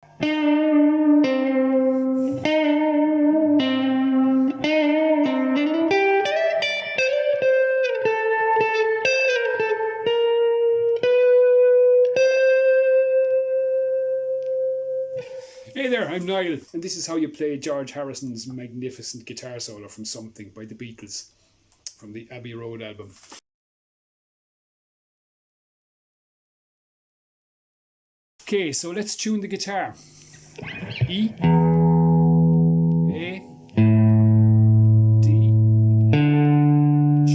Hey there, I'm Niall, and this is how you play George Harrison's magnificent guitar solo from Something by the Beatles from the Abbey Road album. Okay, so let's tune the guitar. E, A, D, G,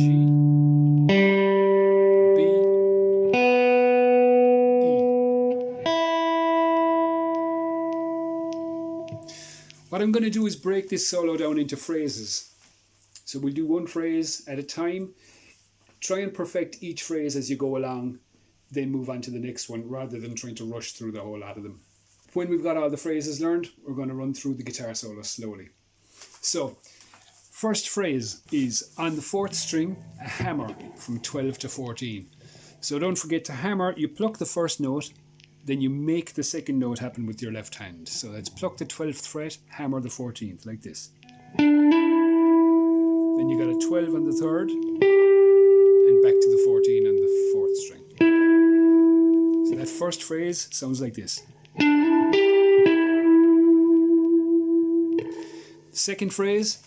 B, E. What I'm going to do is break this solo down into phrases. So we'll do one phrase at a time. Try and perfect each phrase as you go along, then move on to the next one rather than trying to rush through the whole lot of them. When we've got all the phrases learned, we're going to run through the guitar solo slowly. So, first phrase is on the 4th string, a hammer from 12 to 14. So don't forget to hammer, you pluck the first note, then you make the second note happen with your left hand. So let's pluck the 12th fret, hammer the 14th, like this. Then you got a 12 on the 3rd, and back to the 14 on the 4th string. So that first phrase sounds like this. The second phrase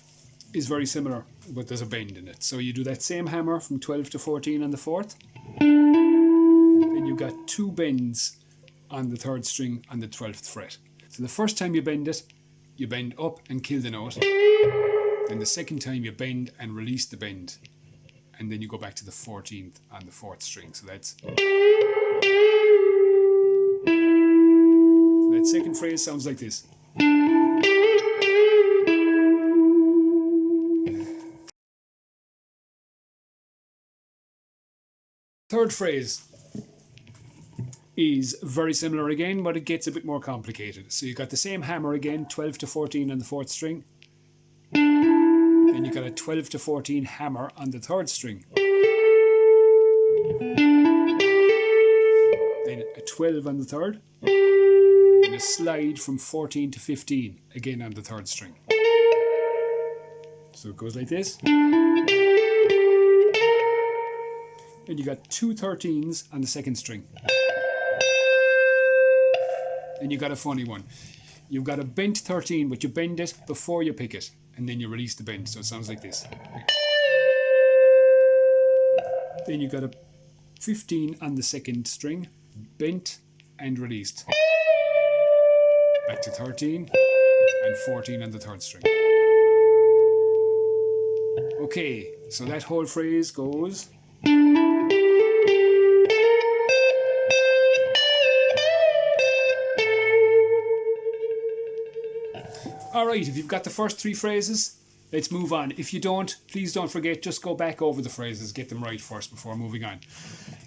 is very similar, but there's a bend in it. So you do that same hammer from 12 to 14 on the 4th. Then you got 2 bends on the 3rd string on the 12th fret. So the first time you bend it, you bend up and kill the note. Then the second time you bend and release the bend. And then you go back to the 14th on the 4th string. So that second phrase sounds like this. Third phrase is very similar again, but it gets a bit more complicated. So you got the same hammer again, 12 to 14 on the 4th string. Then you got a 12 to 14 hammer on the 3rd string. Then a 12 on the 3rd. And a slide from 14 to 15, again on the 3rd string. So it goes like this. And you got 2 13s on the 2nd string. And you got a funny one. You've got a bent 13, but you bend it before you pick it, and then you release the bend, so it sounds like this. Then you got a 15 on the 2nd string, bent and released. Back to 13 and 14 on the 3rd string. Okay, so that whole phrase goes. Alright, if you've got the first 3 phrases, let's move on. If you don't, please don't forget, just go back over the phrases, get them right first before moving on.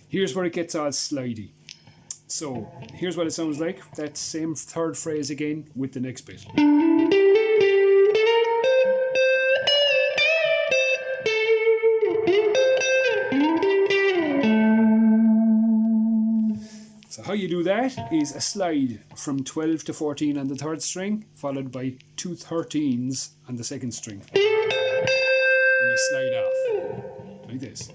Here's where it gets all slidey. So, here's what it sounds like. That same 3rd phrase again with the next bit. So how you do that is a slide from 12 to 14 on the 3rd string, followed by 2 13s on the 2nd string. And you slide off, like this.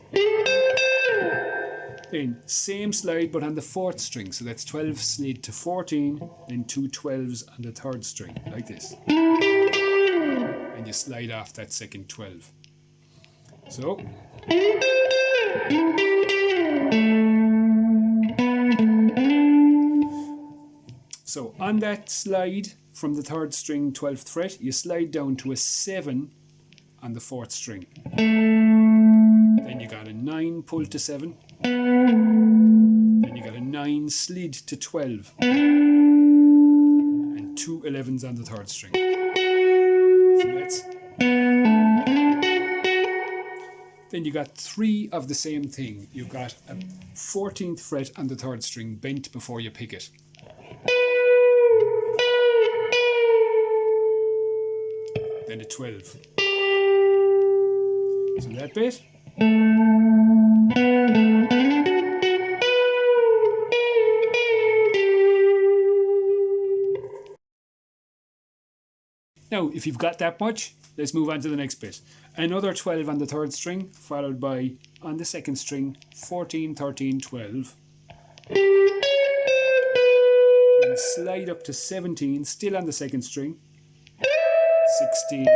Then, same slide but on the 4th string, so that's 12 slid to 14, then 2 12s on the 3rd string, like this. And you slide off that second 12. So. So on that slide from the 3rd string 12th fret, you slide down to a 7 on the 4th string. Then you got a 9 pull to 7. Then you got a 9 slid to 12. And 2 11s on the 3rd string. So that's. Then you got 3 of the same thing. You've got a 14th fret on the 3rd string bent before you pick it. Then a 12. So that bit. Now, if you've got that much, let's move on to the next bit. Another 12 on the third string, followed by, on the second string, 14, 13, 12. Then slide up to 17, still on the second string, 16, 15.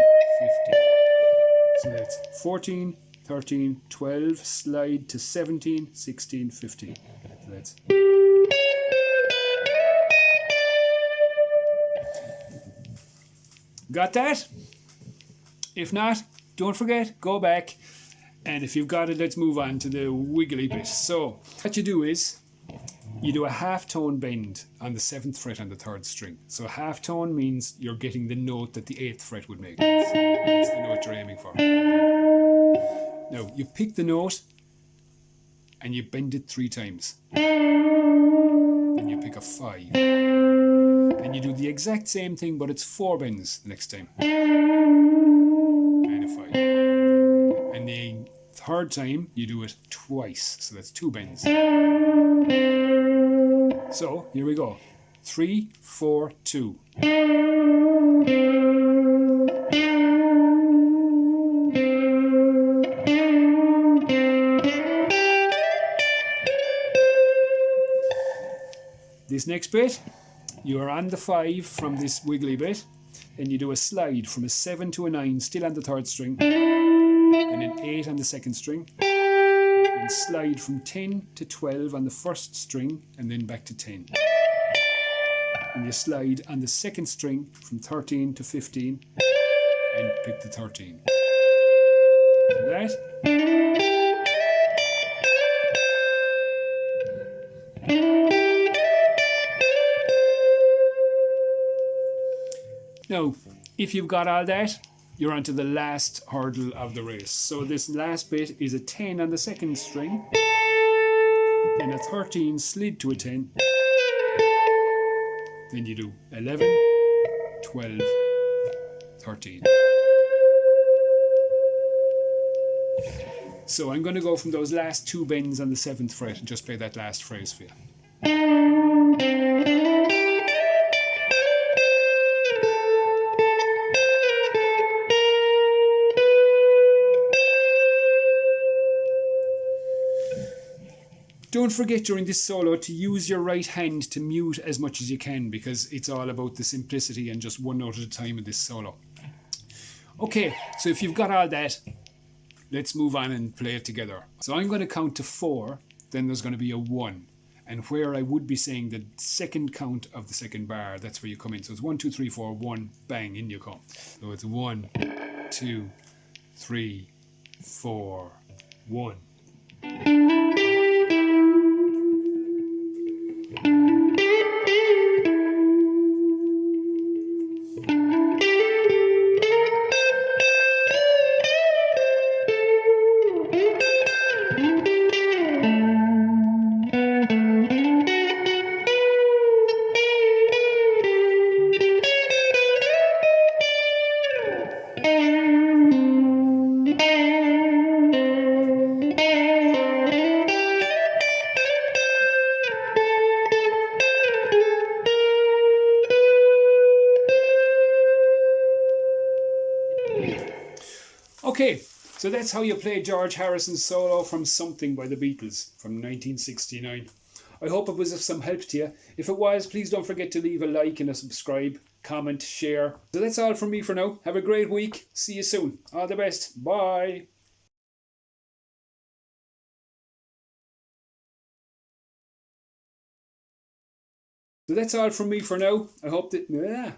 So that's 14, 13, 12, slide to 17, 16, 15. So that's... Got that? If not, don't forget, go back. And if you've got it, let's move on to the wiggly bit. So what you do is, you do a half tone bend on the 7th fret on the 3rd string. So half tone means you're getting the note that the 8th fret would make. That's the note you're aiming for. Now, you pick the note and you bend it 3 times. Then you pick a 5. And you do the exact same thing, but it's 4 bends the next time. And a 5. And the 3rd time, you do it twice. So that's 2 bends. So, here we go. 3, 4, 2. This next bit, you are on the 5 from this wiggly bit, then you do a slide from a 7 to a 9, still on the 3rd string, and an 8 on the 2nd string, then slide from 10 to 12 on the 1st string, and then back to 10. And you slide on the 2nd string from 13 to 15, and pick the 13. So that. Now, if you've got all that, you're onto the last hurdle of the race. So this last bit is a 10 on the 2nd string, then a 13 slid to a 10, then you do 11, 12, 13. So I'm going to go from those last 2 bends on the 7th fret and just play that last phrase for you. Don't forget during this solo to use your right hand to mute as much as you can, because it's all about the simplicity and just one note at a time in this solo. Okay, so if you've got all that, let's move on and play it together. So I'm going to count to 4, then there's going to be a 1. And where I would be saying the second count of the second bar, that's where you come in. So it's 1, 2, 3, 4, 1, bang, in you come. So it's 1, 2, 3, 4, 1. Okay, so that's how you play George Harrison's solo from Something by the Beatles from 1969. I hope it was of some help to you. If it was, please don't forget to leave a like and a subscribe, comment, share. So that's all from me for now. Have a great week. See you soon. All the best. Bye. So that's all from me for now. I hope that...